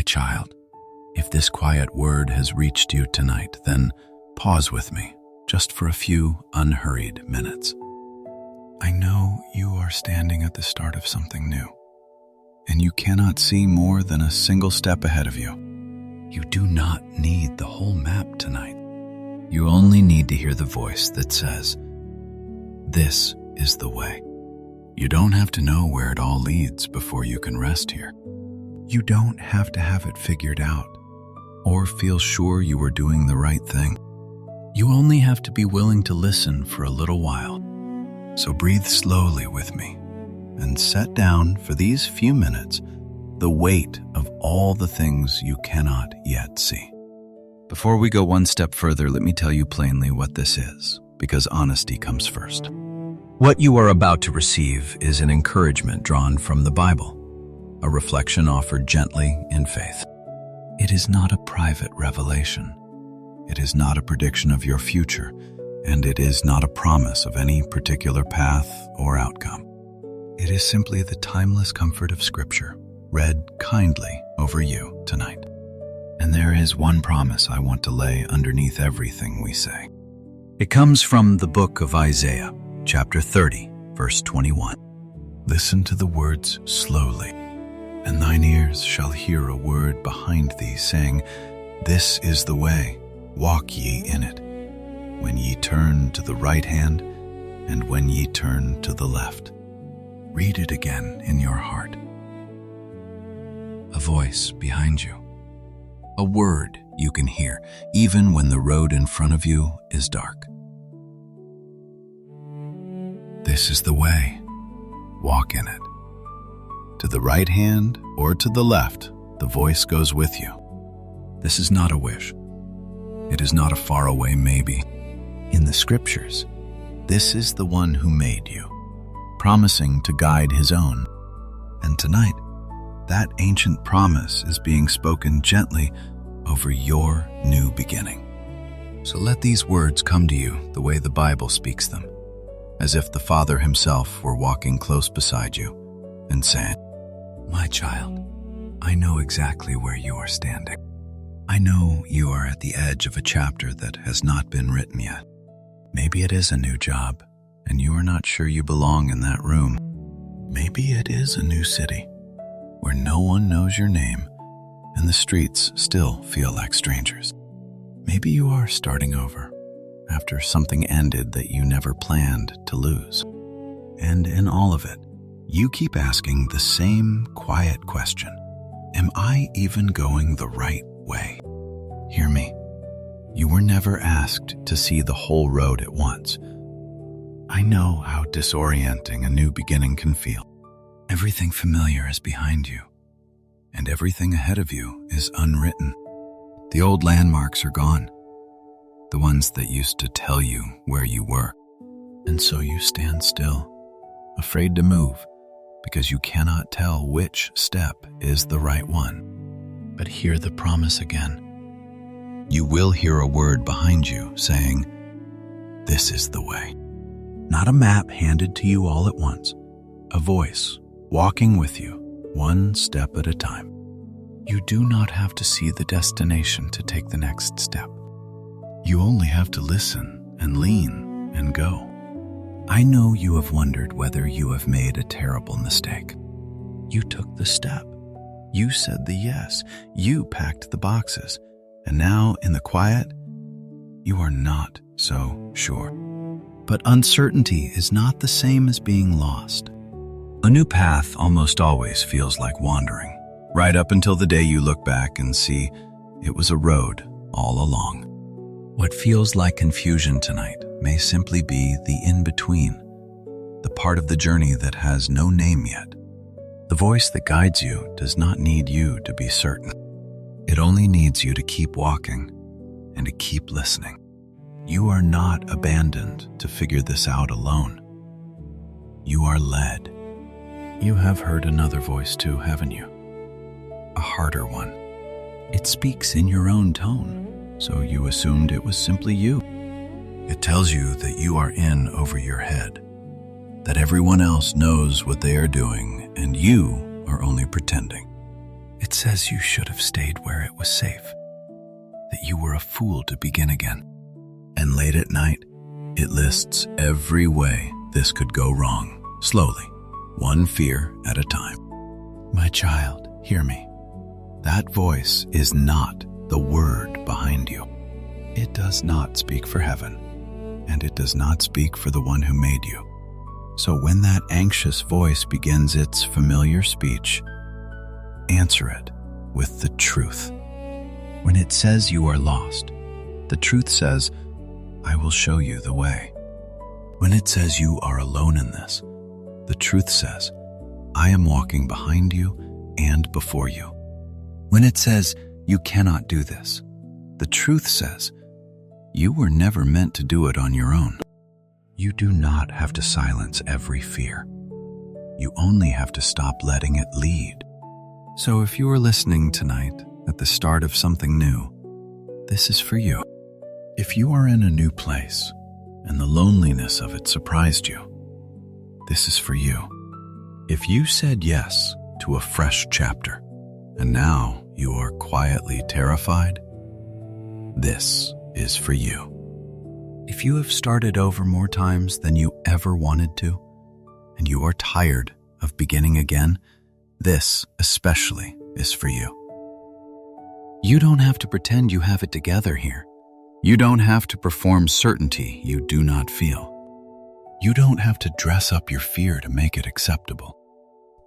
child, if this quiet word has reached you tonight, then pause with me, just for a few unhurried minutes. I know you are standing at the start of something new, and you cannot see more than a single step ahead of you. You do not need the whole map tonight. You only need to hear the voice that says, "This is the way." You don't have to know where it all leads before you can rest here. You don't have to have it figured out or feel sure you are doing the right thing. You only have to be willing to listen for a little while. So breathe slowly with me and set down for these few minutes the weight of all the things you cannot yet see. Before we go one step further, let me tell you plainly what this is, because honesty comes first. What you are about to receive is an encouragement drawn from the Bible, a reflection offered gently in faith. It is not a private revelation. It is not a prediction of your future, and it is not a promise of any particular path or outcome. It is simply the timeless comfort of Scripture, read kindly over you tonight. And there is one promise I want to lay underneath everything we say. It comes from the book of Isaiah, chapter 30, verse 21. Listen to the words slowly, and thine ears shall hear a word behind thee, saying, "This is the way, walk ye in it. When ye turn to the right hand, and when ye turn to the left." Read it again in your heart. A voice behind you. A word you can hear, even when the road in front of you is dark. This is the way. Walk in it. To the right hand or to the left, the voice goes with you. This is not a wish. It is not a faraway maybe. In the Scriptures, this is the one who made you, promising to guide his own. And tonight, that ancient promise is being spoken gently over your new beginning. So let these words come to you the way the Bible speaks them, as if the Father himself were walking close beside you and saying, "My child, I know exactly where you are standing. I know you are at the edge of a chapter that has not been written yet. Maybe it is a new job, and you are not sure you belong in that room. Maybe it is a new city, where no one knows your name, and the streets still feel like strangers. Maybe you are starting over, after something ended that you never planned to lose. And in all of it, you keep asking the same quiet question, am I even going the right way? Hear me. You were never asked to see the whole road at once. I know how disorienting a new beginning can feel. Everything familiar is behind you, and everything ahead of you is unwritten. The old landmarks are gone, the ones that used to tell you where you were. And so you stand still, afraid to move, because you cannot tell which step is the right one. But hear the promise again. You will hear a word behind you saying, "This is the way." Not a map handed to you all at once, a voice walking with you one step at a time. You do not have to see the destination to take the next step. You only have to listen and lean and go. I know you have wondered whether you have made a terrible mistake. You took the step. You said the yes. You packed the boxes. And now, in the quiet, you are not so sure. But uncertainty is not the same as being lost. A new path almost always feels like wandering, right up until the day you look back and see it was a road all along. What feels like confusion tonight may simply be the in-between, the part of the journey that has no name yet. The voice that guides you does not need you to be certain. It only needs you to keep walking and to keep listening. You are not abandoned to figure this out alone. You are led. You have heard another voice too, haven't you? A harder one. It speaks in your own tone, so you assumed it was simply you. It tells you that you are in over your head, that everyone else knows what they are doing and you are only pretending. It says you should have stayed where it was safe, that you were a fool to begin again. And late at night, it lists every way this could go wrong, slowly, one fear at a time. My child, hear me. That voice is not the word behind you. It does not speak for heaven, and it does not speak for the one who made you. So when that anxious voice begins its familiar speech, answer it with the truth. When it says you are lost, the truth says, I will show you the way. When it says you are alone in this, the truth says, I am walking behind you and before you. When it says you cannot do this, the truth says, you were never meant to do it on your own. You do not have to silence every fear. You only have to stop letting it lead. So if you are listening tonight at the start of something new, this is for you. If you are in a new place and the loneliness of it surprised you, this is for you. If you said yes to a fresh chapter and now you are quietly terrified, this is for you. If you have started over more times than you ever wanted to, and you are tired of beginning again, this especially is for you. You don't have to pretend you have it together here. You don't have to perform certainty you do not feel. You don't have to dress up your fear to make it acceptable.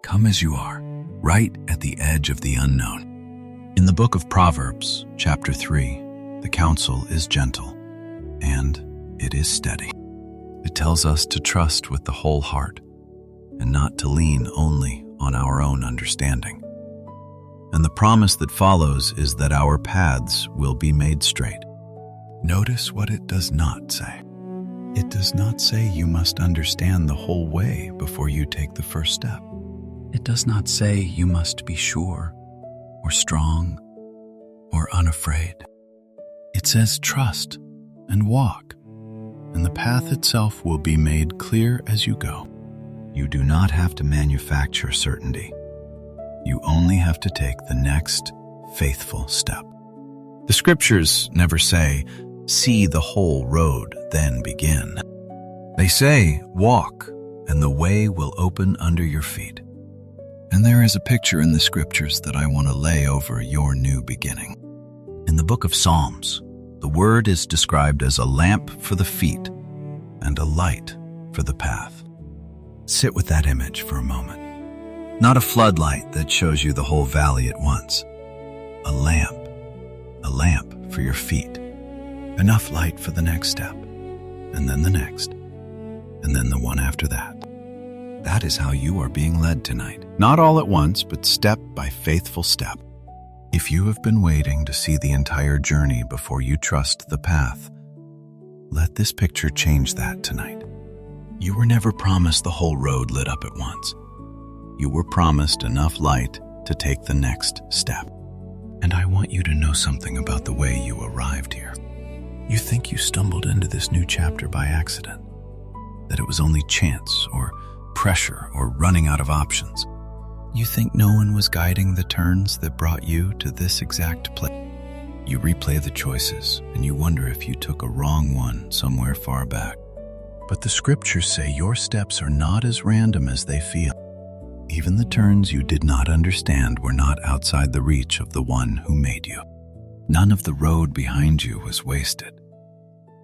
Come as you are, right at the edge of the unknown. In the book of Proverbs, chapter 3, the counsel is gentle, and it is steady. It tells us to trust with the whole heart and not to lean only on our own understanding. And the promise that follows is that our paths will be made straight. Notice what it does not say. It does not say you must understand the whole way before you take the first step. It does not say you must be sure or strong or unafraid. It says trust and walk, and the path itself will be made clear as you go. You do not have to manufacture certainty. You only have to take the next faithful step. The scriptures never say, see the whole road, then begin. They say, walk, and the way will open under your feet. And there is a picture in the scriptures that I want to lay over your new beginning. In the book of Psalms, the word is described as a lamp for the feet and a light for the path. Sit with that image for a moment. Not a floodlight that shows you the whole valley at once. A lamp for your feet. Enough light for the next step, and then the next, and then the one after that. That is how you are being led tonight. Not all at once, but step by faithful step. If you have been waiting to see the entire journey before you trust the path, let this picture change that tonight. You were never promised the whole road lit up at once. You were promised enough light to take the next step. And I want you to know something about the way you arrived here. You think you stumbled into this new chapter by accident, that it was only chance or pressure or running out of options. You think no one was guiding the turns that brought you to this exact place. You replay the choices and you wonder if you took a wrong one somewhere far back. But the scriptures say your steps are not as random as they feel. Even the turns you did not understand were not outside the reach of the one who made you. None of the road behind you was wasted,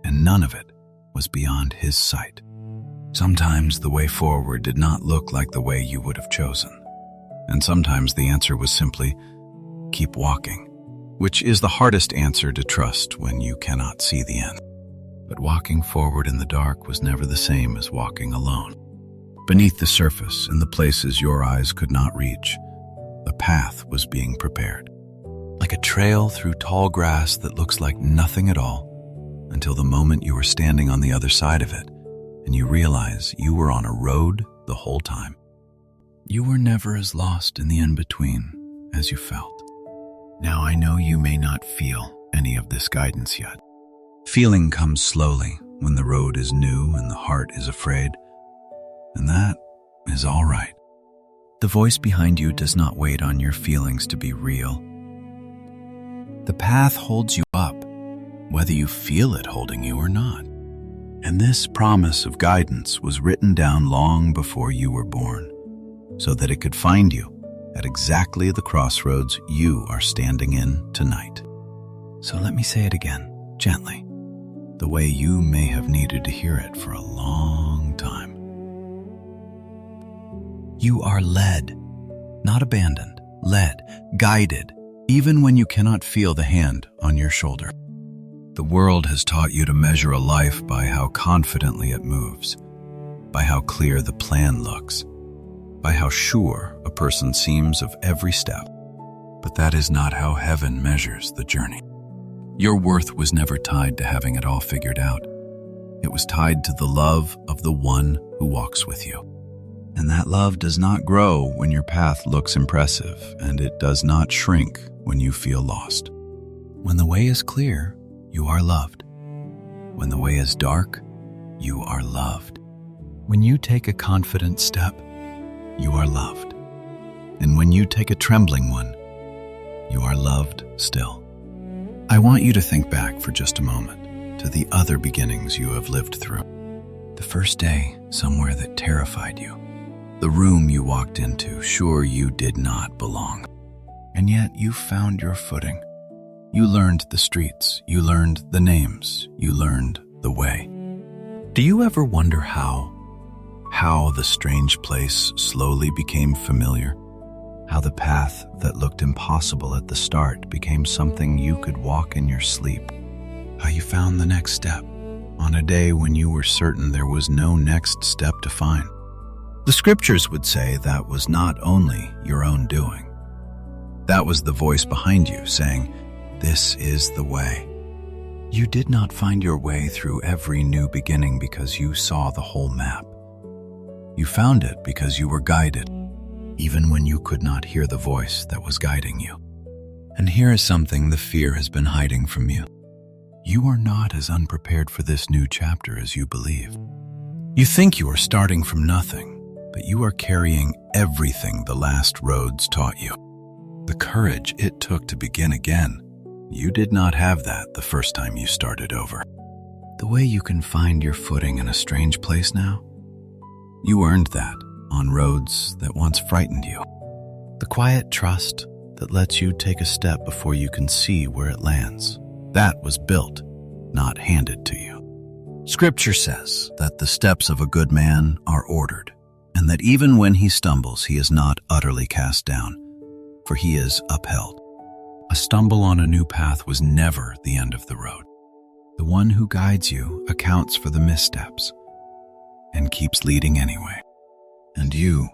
and none of it was beyond his sight. Sometimes the way forward did not look like the way you would have chosen, and sometimes the answer was simply, keep walking, which is the hardest answer to trust when you cannot see the end. But walking forward in the dark was never the same as walking alone. Beneath the surface, in the places your eyes could not reach, the path was being prepared. Like a trail through tall grass that looks like nothing at all, until the moment you are standing on the other side of it, and you realize you were on a road the whole time. You were never as lost in the in-between as you felt. Now I know you may not feel any of this guidance yet. Feeling comes slowly when the road is new and the heart is afraid, and that is all right. The voice behind you does not wait on your feelings to be real. The path holds you up, whether you feel it holding you or not. And this promise of guidance was written down long before you were born, so that it could find you at exactly the crossroads you are standing in tonight. So let me say it again, gently, the way you may have needed to hear it for a long time. You are led, not abandoned, led, guided, even when you cannot feel the hand on your shoulder. The world has taught you to measure a life by how confidently it moves, by how clear the plan looks, by how sure a person seems of every step. But that is not how heaven measures the journey. Your worth was never tied to having it all figured out. It was tied to the love of the one who walks with you. And that love does not grow when your path looks impressive, and it does not shrink when you feel lost. When the way is clear, you are loved. When the way is dark, you are loved. When you take a confident step, you are loved. And when you take a trembling one, you are loved still. I want you to think back for just a moment to the other beginnings you have lived through. The first day somewhere that terrified you. The room you walked into, sure you did not belong. And yet you found your footing. You learned the streets, you learned the names, you learned the way. Do you ever wonder how the strange place slowly became familiar? How the path that looked impossible at the start became something you could walk in your sleep? How you found the next step on a day when you were certain there was no next step to find? The scriptures would say that was not only your own doing. That was the voice behind you saying, "This is the way." You did not find your way through every new beginning because you saw the whole map. You found it because you were guided, even when you could not hear the voice that was guiding you. And here is something the fear has been hiding from you. You are not as unprepared for this new chapter as you believe. You think you are starting from nothing, but you are carrying everything the last roads taught you. The courage it took to begin again, you did not have that the first time you started over. The way you can find your footing in a strange place now, you earned that on roads that once frightened you. The quiet trust that lets you take a step before you can see where it lands, that was built, not handed to you. Scripture says that the steps of a good man are ordered, and that even when he stumbles, he is not utterly cast down, for he is upheld. A stumble on a new path was never the end of the road. The one who guides you accounts for the missteps and keeps leading anyway. And you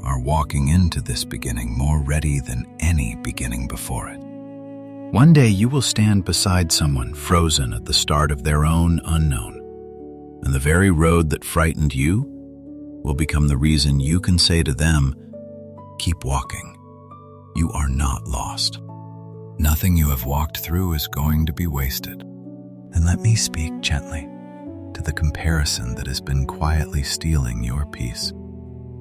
are walking into this beginning more ready than any beginning before it. One day you will stand beside someone frozen at the start of their own unknown, and the very road that frightened you will become the reason you can say to them, "Keep walking. You are not lost. Nothing you have walked through is going to be wasted." And let me speak gently to the comparison that has been quietly stealing your peace.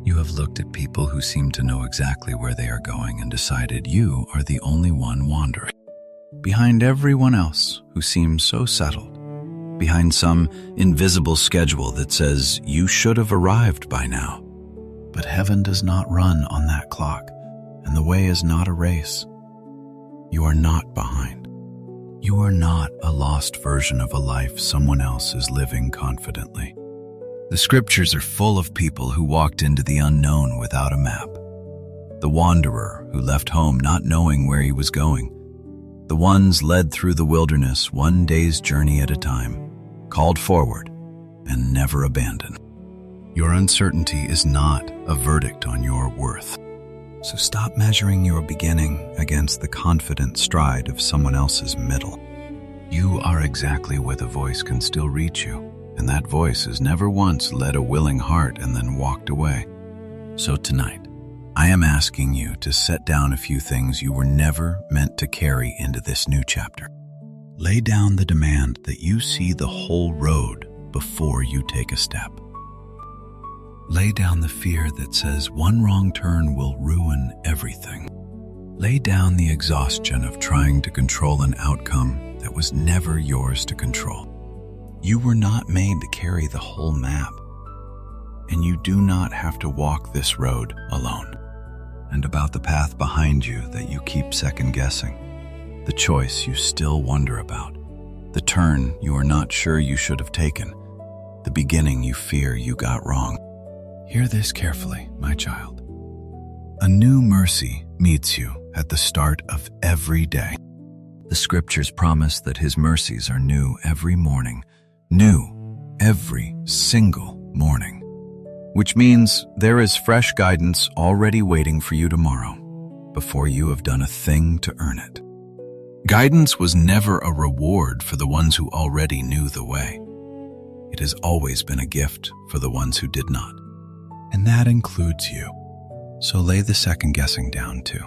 You have looked at people who seem to know exactly where they are going and decided you are the only one wandering. Behind everyone else who seems so settled, behind some invisible schedule that says you should have arrived by now. But heaven does not run on that clock, and the way is not a race. You are not behind. You are not a lost version of a life someone else is living confidently. The scriptures are full of people who walked into the unknown without a map. The wanderer who left home not knowing where he was going. The ones led through the wilderness one day's journey at a time, called forward and never abandoned. Your uncertainty is not a verdict on your worth. So stop measuring your beginning against the confident stride of someone else's middle. You are exactly where the voice can still reach you, and that voice has never once led a willing heart and then walked away. So tonight, I am asking you to set down a few things you were never meant to carry into this new chapter. Lay down the demand that you see the whole road before you take a step. Lay down the fear that says one wrong turn will ruin everything. Lay down the exhaustion of trying to control an outcome that was never yours to control. You were not made to carry the whole map, and you do not have to walk this road alone. And about the path behind you that you keep second-guessing, the choice you still wonder about, the turn you are not sure you should have taken, the beginning you fear you got wrong. Hear this carefully, my child. A new mercy meets you at the start of every day. The scriptures promise that His mercies are new every morning, new every single morning, which means there is fresh guidance already waiting for you tomorrow before you have done a thing to earn it. Guidance was never a reward for the ones who already knew the way. It has always been a gift for the ones who did not. And that includes you. So lay the second-guessing down too.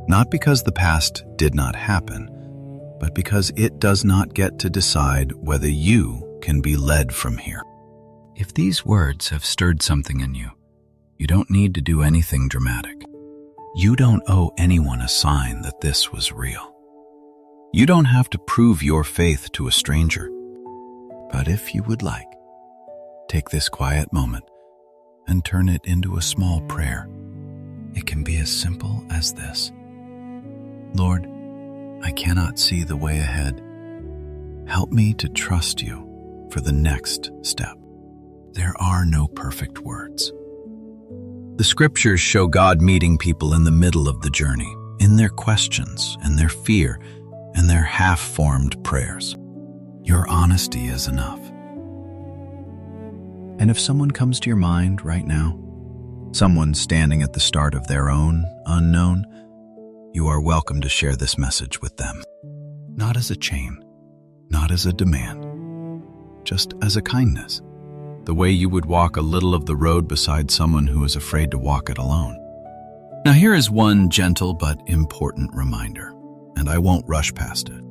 Not because the past did not happen, but because it does not get to decide whether you can be led from here. If these words have stirred something in you, you don't need to do anything dramatic. You don't owe anyone a sign that this was real. You don't have to prove your faith to a stranger. But if you would like, take this quiet moment and turn it into a small prayer. It can be as simple as this. Lord, I cannot see the way ahead. Help me to trust you for the next step. There are no perfect words. The scriptures show God meeting people in the middle of the journey, in their questions and their fear and their half-formed prayers. Your honesty is enough. And if someone comes to your mind right now, someone standing at the start of their own unknown, you are welcome to share this message with them. Not as a chain, not as a demand, just as a kindness, the way you would walk a little of the road beside someone who is afraid to walk it alone. Now here is one gentle but important reminder, and I won't rush past it.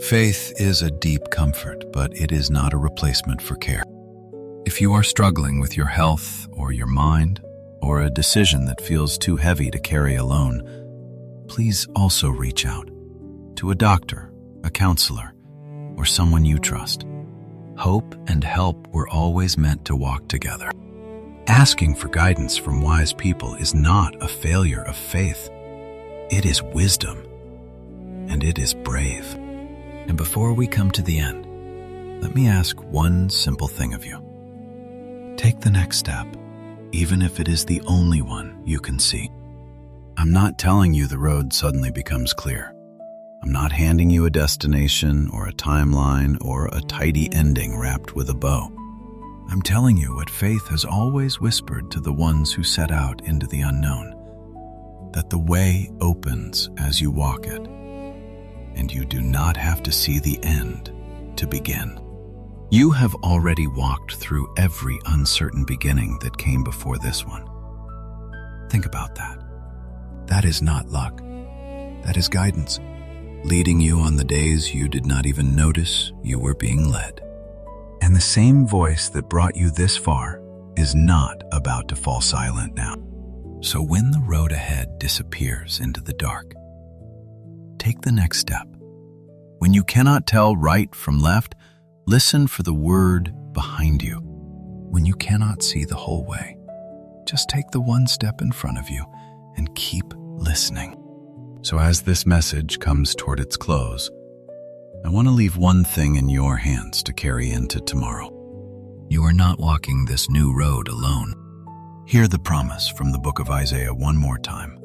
Faith is a deep comfort, but it is not a replacement for care. If you are struggling with your health or your mind, or a decision that feels too heavy to carry alone, please also reach out to a doctor, a counselor, or someone you trust. Hope and help were always meant to walk together. Asking for guidance from wise people is not a failure of faith. It is wisdom, and it is brave. And before we come to the end, let me ask one simple thing of you. Take the next step, even if it is the only one you can see. I'm not telling you the road suddenly becomes clear. I'm not handing you a destination or a timeline or a tidy ending wrapped with a bow. I'm telling you what faith has always whispered to the ones who set out into the unknown, that the way opens as you walk it, and you do not have to see the end to begin. You have already walked through every uncertain beginning that came before this one. Think about that. That is not luck. That is guidance, leading you on the days you did not even notice you were being led. And the same voice that brought you this far is not about to fall silent now. So when the road ahead disappears into the dark, take the next step. When you cannot tell right from left, listen for the word behind you. When you cannot see the whole way, just take the one step in front of you and keep listening. So as this message comes toward its close, I want to leave one thing in your hands to carry into tomorrow. You are not walking this new road alone. Hear the promise from the book of Isaiah one more time,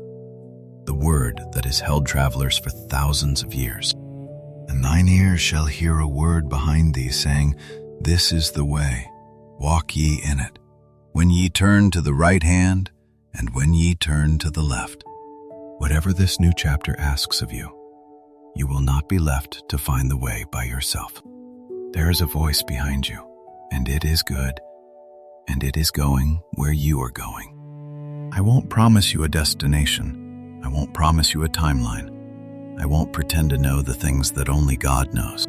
the word that has held travelers for thousands of years. And thine ears shall hear a word behind thee, saying, This is the way, walk ye in it. When ye turn to the right hand, and when ye turn to the left. Whatever this new chapter asks of you, you will not be left to find the way by yourself. There is a voice behind you, and it is good, and it is going where you are going. I won't promise you a destination. I won't promise you a timeline. I won't pretend to know the things that only God knows.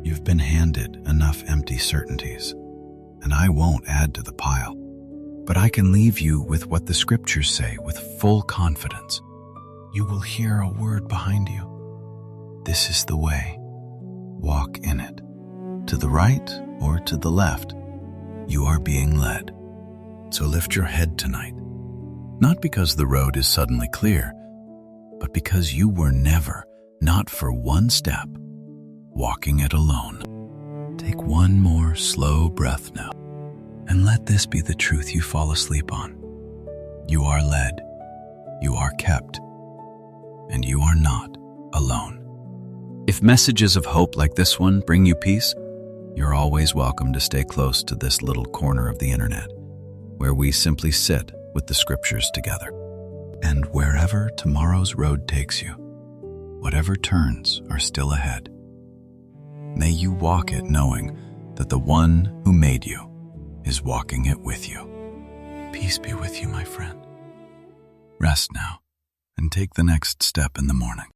You've been handed enough empty certainties, and I won't add to the pile. But I can leave you with what the scriptures say with full confidence. You will hear a word behind you. This is the way. Walk in it. To the right or to the left, you are being led. So lift your head tonight. Not because the road is suddenly clear, but because you were never, not for one step, walking it alone. Take one more slow breath now, and let this be the truth you fall asleep on. You are led, you are kept, and you are not alone. If messages of hope like this one bring you peace, you're always welcome to stay close to this little corner of the internet, where we simply sit with the scriptures together. And wherever tomorrow's road takes you, whatever turns are still ahead, may you walk it knowing that the one who made you is walking it with you. Peace be with you, my friend. Rest now and take the next step in the morning.